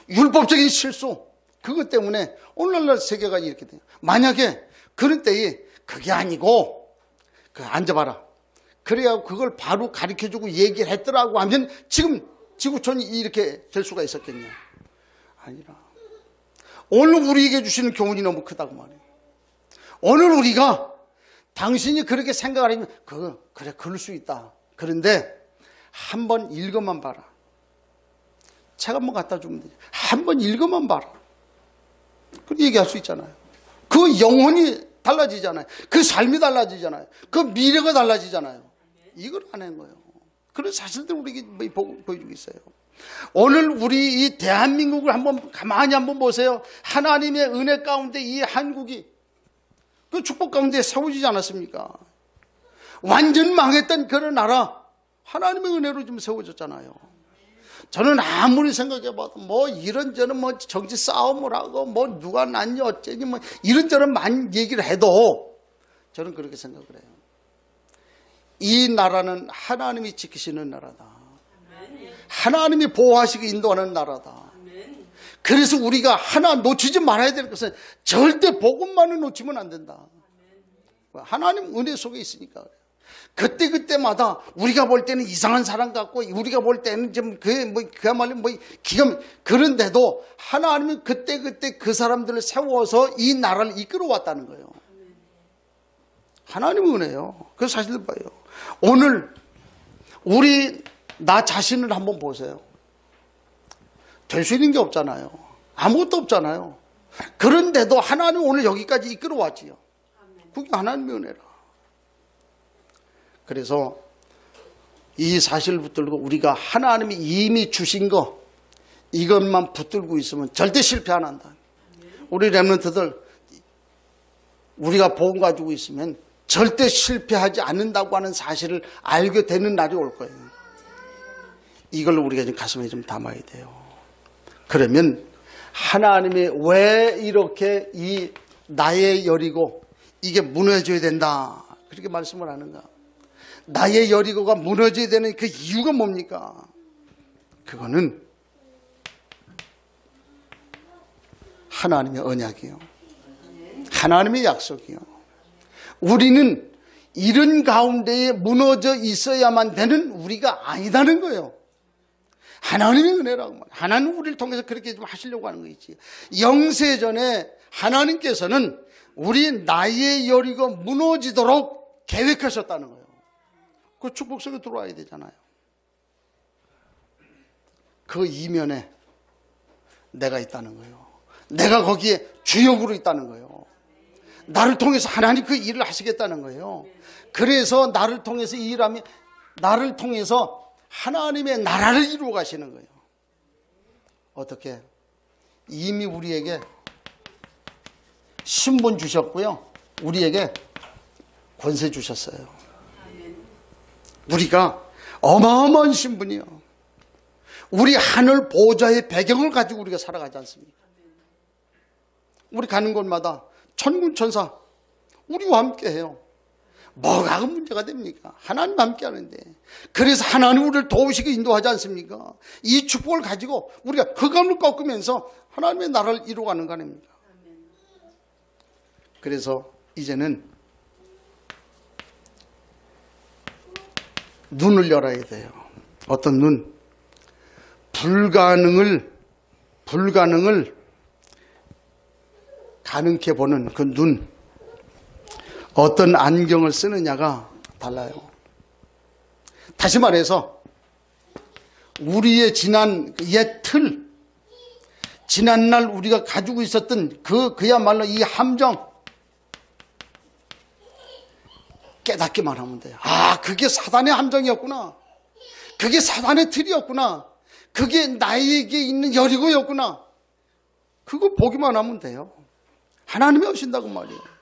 율법적인 실수, 그것 때문에 오늘날 세계가 이렇게 돼요. 만약에 그런 때에 그게 아니고 앉아봐라, 그래야 그걸 바로 가르쳐주고 얘기를 했더라고 하면 지금 지구촌이 이렇게 될 수가 있었겠냐? 아니라 오늘 우리에게 주시는 교훈이 너무 크다고 말해요. 오늘 우리가 당신이 그렇게 생각을 하면 그래 그럴 수 있다. 그런데 한번 읽어만 봐라. 책 한번 갖다 주면 되죠. 한번 읽어만 봐라. 그렇게 얘기할 수 있잖아요. 그 영혼이 달라지잖아요. 그 삶이 달라지잖아요. 그 미래가 달라지잖아요. 이걸 안 한 거예요. 그런 사실들 우리에게 보여주고 있어요. 오늘 우리 이 대한민국을 한번 가만히 한번 보세요. 하나님의 은혜 가운데 이 한국이 그 축복 가운데 세워지지 않았습니까? 완전 망했던 그런 나라 하나님의 은혜로 좀 세워졌잖아요. 저는 아무리 생각해봐도 뭐 이런저런 뭐 정치 싸움을 하고 뭐 누가 낫니 어쩌니 뭐 이런저런 많이 얘기를 해도 저는 그렇게 생각을 해요. 이 나라는 하나님이 지키시는 나라다. 하나님이 보호하시고 인도하는 나라다. 그래서 우리가 하나 놓치지 말아야 될 것은 절대 복음만을 놓치면 안 된다. 하나님 은혜 속에 있으니까 그래요. 그때마다 우리가 볼 때는 이상한 사람 같고 우리가 볼 때는 좀 그야말로 그런데도 하나님은 그때 그 사람들을 세워서 이 나라를 이끌어 왔다는 거예요. 하나님의 은혜요. 그 사실을 봐요. 오늘 나 자신을 한번 보세요. 될 수 있는 게 없잖아요. 아무것도 없잖아요. 그런데도 하나님 오늘 여기까지 이끌어 왔지요. 그게 하나님의 은혜라. 그래서 이 사실을 붙들고 우리가 하나님이 이미 주신 거 이것만 붙들고 있으면 절대 실패 안 한다. 우리 렘넌트들 우리가 복음 가지고 있으면 절대 실패하지 않는다고 하는 사실을 알게 되는 날이 올 거예요. 이걸 우리가 좀 가슴에 좀 담아야 돼요. 그러면 하나님이 왜 이렇게 이 나의 여리고 이게 무너져야 된다 그렇게 말씀을 하는가? 나의 여리고가 무너져야 되는 그 이유가 뭡니까? 그거는 하나님의 언약이요. 하나님의 약속이요. 우리는 이런 가운데에 무너져 있어야만 되는 우리가 아니다는 거예요. 하나님의 은혜라고 말해요. 하나님 우리를 통해서 그렇게 좀 하시려고 하는 거있지. 영세전에 하나님께서는 우리 나의 여리고 무너지도록 계획하셨다는 거예요. 그 축복 속에 들어와야 되잖아요. 그 이면에 내가 있다는 거예요. 내가 거기에 주역으로 있다는 거예요. 나를 통해서 하나님 그 일을 하시겠다는 거예요. 그래서 나를 통해서 이 일하면 나를 통해서 하나님의 나라를 이루어 가시는 거예요. 어떻게? 이미 우리에게 신분 주셨고요. 우리에게 권세 주셨어요. 우리가 어마어마한 신분이요. 우리 하늘 보좌의 배경을 가지고 우리가 살아가지 않습니까? 우리 가는 곳마다 천군 천사 우리와 함께해요. 뭐가 문제가 됩니까? 하나님 함께 하는데. 그래서 하나님 우리를 도우시고 인도하지 않습니까? 이 축복을 가지고 우리가 흑암을 꺾으면서 하나님의 나라를 이루어가는 거 아닙니까? 그래서 이제는 눈을 열어야 돼요. 어떤 눈? 불가능을 가능케 보는 그 눈. 어떤 안경을 쓰느냐가 달라요. 다시 말해서 우리의 지난 옛 틀, 지난날 우리가 가지고 있었던 그야말로 이 함정 깨닫기만 하면 돼요. 아, 그게 사단의 함정이었구나. 그게 사단의 틀이었구나. 그게 나에게 있는 여리고였구나. 그거 보기만 하면 돼요. 하나님이 오신다고 말이에요.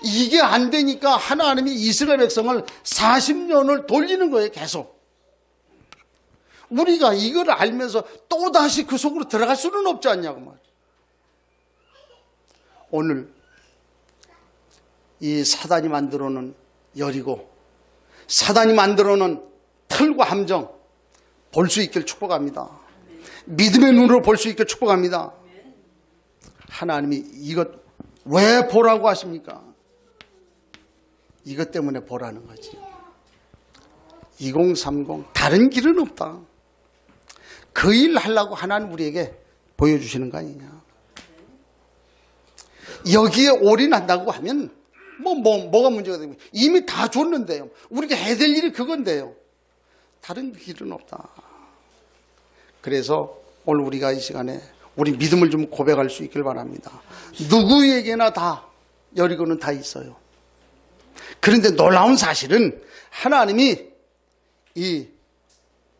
이게 안 되니까 하나님이 이스라엘 백성을 40년을 돌리는 거예요. 계속. 우리가 이걸 알면서 또다시 그 속으로 들어갈 수는 없지 않냐고 말이에요. 오늘 이 사단이 만들어 놓은 여리고, 사단이 만들어 놓은 틀과 함정 볼 수 있길 축복합니다. 믿음의 눈으로 볼 수 있길 축복합니다. 하나님이 이것 왜 보라고 하십니까? 이것 때문에 보라는 거지. 2030 다른 길은 없다. 그 일 하려고 하나님 우리에게 보여주시는 거 아니냐. 여기에 올인한다고 하면 뭐가 문제가 됩니까? 이미 다 줬는데요. 우리가 해야 될 일이 그건데요. 다른 길은 없다. 그래서 오늘 우리가 이 시간에 우리 믿음을 좀 고백할 수 있길 바랍니다. 누구에게나 다 여리고는 다 있어요. 그런데 놀라운 사실은 하나님이 이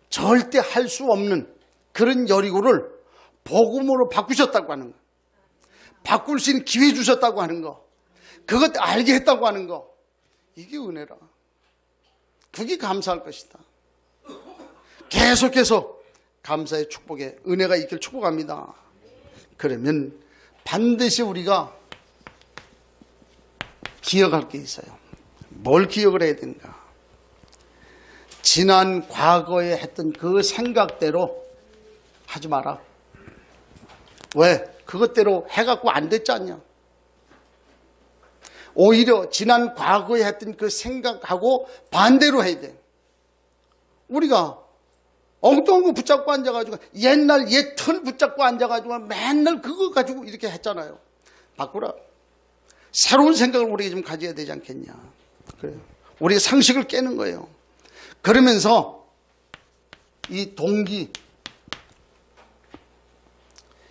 절대 할 수 없는 그런 여리고를 복음으로 바꾸셨다고 하는 거, 바꿀 수 있는 기회 주셨다고 하는 거, 그것 알게 했다고 하는 거, 이게 은혜라. 그게 감사할 것이다. 계속해서 감사의 축복에 은혜가 있길 축복합니다. 그러면 반드시 우리가 기억할 게 있어요. 뭘 기억을 해야 되는가? 지난 과거에 했던 그 생각대로 하지 마라. 왜? 그것대로 해갖고 안 됐지 않냐? 오히려 지난 과거에 했던 그 생각하고 반대로 해야 돼. 우리가 엉뚱한 거 붙잡고 앉아가지고 옛날 옛 틀 붙잡고 앉아가지고 맨날 그거 가지고 이렇게 했잖아요. 바꾸라. 새로운 생각을 우리가 좀 가져야 되지 않겠냐. 그래요. 우리의 상식을 깨는 거예요. 그러면서 이 동기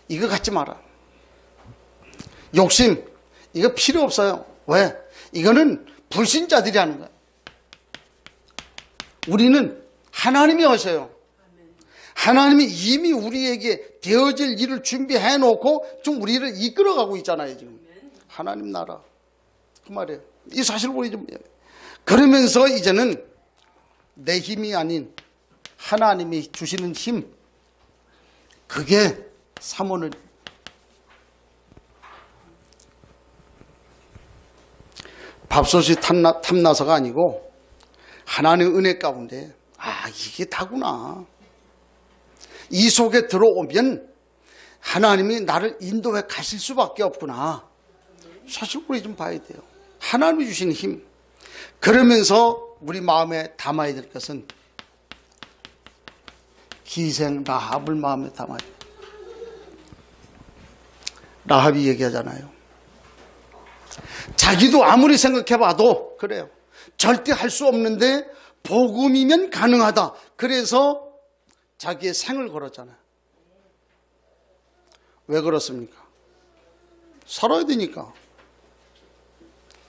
이거 갖지 마라. 욕심 이거 필요 없어요. 왜? 이거는 불신자들이 하는 거예요. 우리는 하나님이 하셔요. 하나님이 이미 우리에게 되어질 일을 준비해 놓고 좀 우리를 이끌어가고 있잖아요. 지금 하나님 나라 그 말이에요. 이 사실을 우리 좀 그러면서 이제는 내 힘이 아닌 하나님이 주시는 힘, 그게 사모는 밥솥이 탐나서가 아니고 하나님의 은혜 가운데 이게 다구나. 이 속에 들어오면 하나님이 나를 인도해 가실 수밖에 없구나. 사실 우리 좀 봐야 돼요. 하나님이 주신 힘. 그러면서 우리 마음에 담아야 될 것은 기생 라합을 마음에 담아야 돼요. 라합이 얘기하잖아요. 자기도 아무리 생각해봐도 그래요. 절대 할 수 없는데 복음이면 가능하다. 그래서 자기의 생을 걸었잖아요. 왜 그렇습니까? 살아야 되니까.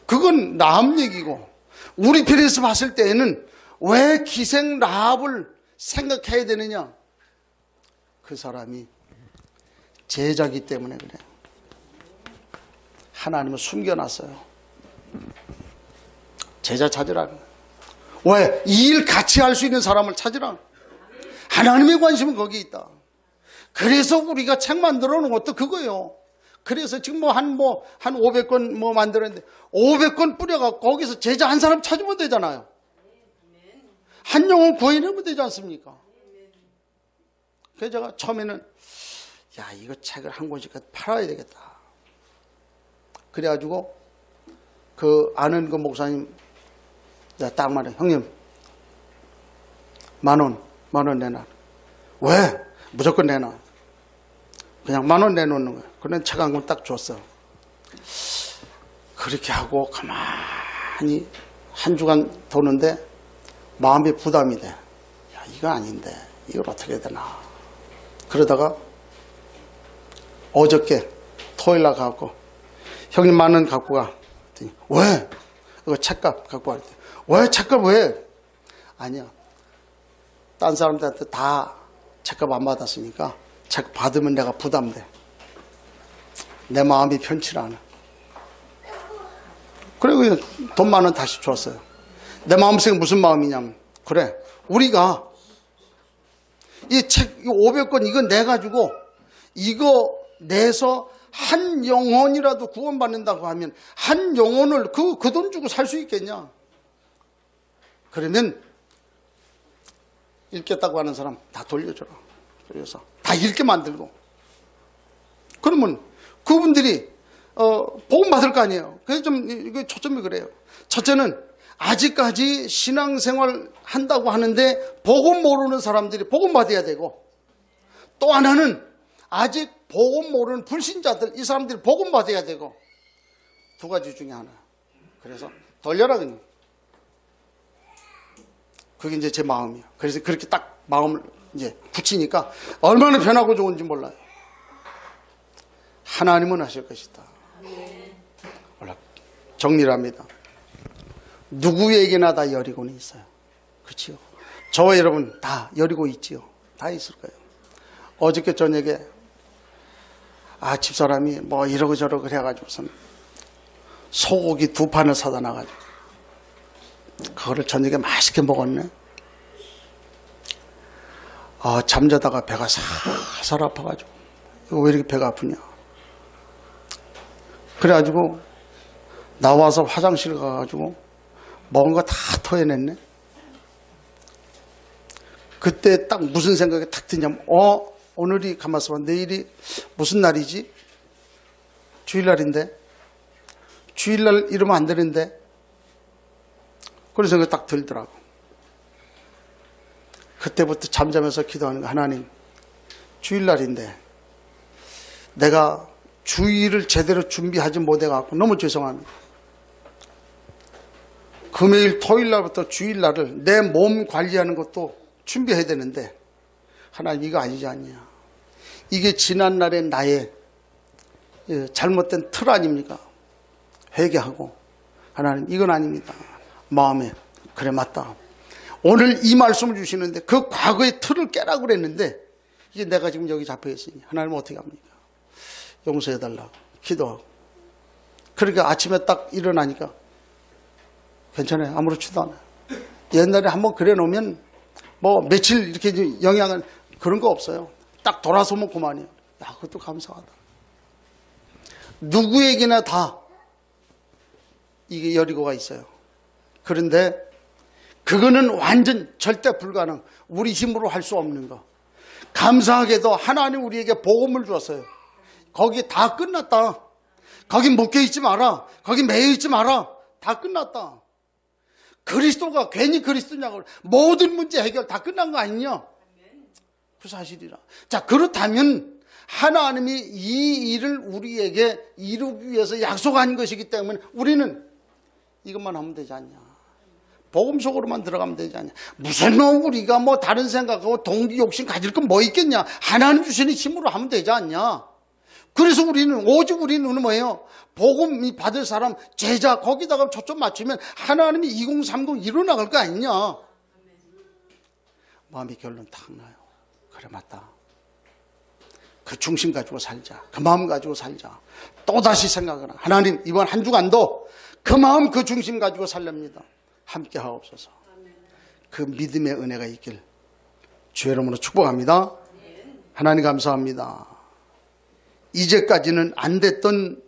그건 라합 얘기고, 우리 편에서 봤을 때에는 왜 기생 라합을 생각해야 되느냐? 그 사람이 제자기 때문에 그래요. 하나님은 숨겨놨어요. 제자 찾으라는 거예요. 왜? 이 일 같이 할 수 있는 사람을 찾으라. 하나님의 관심은 거기에 있다. 그래서 우리가 책 만들어 놓은 것도 그거예요. 그래서 지금 한 500권 만들었는데 500권 뿌려갖고 거기서 제자 한 사람 찾으면 되잖아요. 한 영혼 구해내면 되지 않습니까? 그래서 제가 처음에는 이거 책을 한 권씩 팔아야 되겠다. 그래가지고 그 아는 그 목사님 딱 말해. 형님 10,000원 내놔. 왜? 무조건 내놔. 그냥 10,000원 내놓는 거야. 그런 책 한 권 딱 줬어. 그렇게 하고 가만히 한 주간 도는데 마음이 부담이 돼. 이거 아닌데 이걸 어떻게 해야 되나. 그러다가 어저께 토요일 날 가갖고 형님 10,000원 갖고 가. 왜? 이거 책값 갖고 와. 왜? 책값 왜? 아니야. 딴 사람들한테 다 책값 안 받았으니까 책 받으면 내가 부담돼. 내 마음이 편치 않아. 그리고 돈 10,000원 다시 줬어요. 내 마음속에 무슨 마음이냐면, 그래, 우리가 이 책 500권 이거 내가지고 이거 내서 한 영혼이라도 구원받는다고 하면 한 영혼을 그 돈 주고 살 수 있겠냐? 그러면 읽겠다고 하는 사람 다 돌려줘라. 그래서 다 읽게 만들고. 그러면 그분들이 복음 받을 거 아니에요. 그래서 좀 이거 초점이 그래요. 첫째는 아직까지 신앙생활 한다고 하는데 복음 모르는 사람들이 복음 받아야 되고, 또 하나는 아직 복음 모르는 불신자들, 이 사람들이 복음 받아야 되고, 두 가지 중에 하나. 그래서 돌려라 그냥. 그게 이제 제 마음이에요. 그래서 그렇게 딱 마음을 이제 붙이니까 얼마나 편하고 좋은지 몰라요. 하나님은 하실 것이다. 정리를 합니다. 누구에게나 다 여리고는 있어요. 그렇지요? 저와 여러분 다 여리고 있지요. 다 있을 거예요. 어저께 저녁에 집사람이 뭐 이러고 저러고 해가지고선 소고기 2판을 사다 놔가지고 그거를 저녁에 맛있게 먹었네. 잠자다가 배가 살살 아파가지고 이거 왜 이렇게 배가 아프냐. 그래가지고 나와서 화장실 가가지고 먹은 거 다 토해냈네. 그때 딱 무슨 생각이 탁 드냐면 오늘이 가만있어 봐. 내일이 무슨 날이지? 주일날인데. 주일날 이러면 안 되는데. 그런 생각이 딱 들더라고. 그때부터 잠자면서 기도하는 거. 하나님, 주일날인데 내가 주일을 제대로 준비하지 못해갖고 너무 죄송합니다. 금요일 토요일날부터 주일날을 내 몸 관리하는 것도 준비해야 되는데 하나님 이거 아니지 않냐. 이게 지난날의 나의 잘못된 틀 아닙니까? 회개하고 하나님 이건 아닙니다. 마음에 그래 맞다. 오늘 이 말씀을 주시는데 그 과거의 틀을 깨라고 그랬는데 이제 내가 지금 여기 잡혀 있으니 하나님 어떻게 합니까? 용서해달라고 기도하고. 그러니까 아침에 딱 일어나니까 괜찮아요. 아무렇지도 않아요. 옛날에 한번 그래 놓으면 뭐 며칠 이렇게 영향을 그런 거 없어요. 딱 돌아서면 그만이에요. 야, 그것도 감사하다. 누구에게나 다 이게 여리고가 있어요. 그런데 그거는 완전 절대 불가능. 우리 힘으로 할 수 없는 거. 감사하게도 하나님 우리에게 복음을 주었어요. 거기 다 끝났다. 거기 묶여있지 마라. 거기 매여있지 마라. 다 끝났다. 그리스도가 괜히 그리스도냐고. 모든 문제 해결 다 끝난 거 아니냐? 그 사실이라. 자, 그렇다면 하나님이 이 일을 우리에게 이루기 위해서 약속한 것이기 때문에 우리는 이것만 하면 되지 않냐. 복음 속으로만 들어가면 되지 않냐. 무슨 우리가 뭐 다른 생각하고 동기 욕심 가질 건 뭐 있겠냐. 하나님 주시는 힘으로 하면 되지 않냐. 그래서 오직 우리는 뭐예요? 복음 받을 사람, 제자, 거기다가 초점 맞추면 하나님이 2030 이뤄나갈 거 아니냐. 마음의 결론 딱 나요. 그래 맞다. 그 중심 가지고 살자. 그 마음 가지고 살자. 또다시 생각하라. 하나님 이번 한 주간도 그 마음 그 중심 가지고 살렵니다. 함께 하옵소서. 그 믿음의 은혜가 있길 주의 이름으로 축복합니다. 하나님 감사합니다. 이제까지는 안 됐던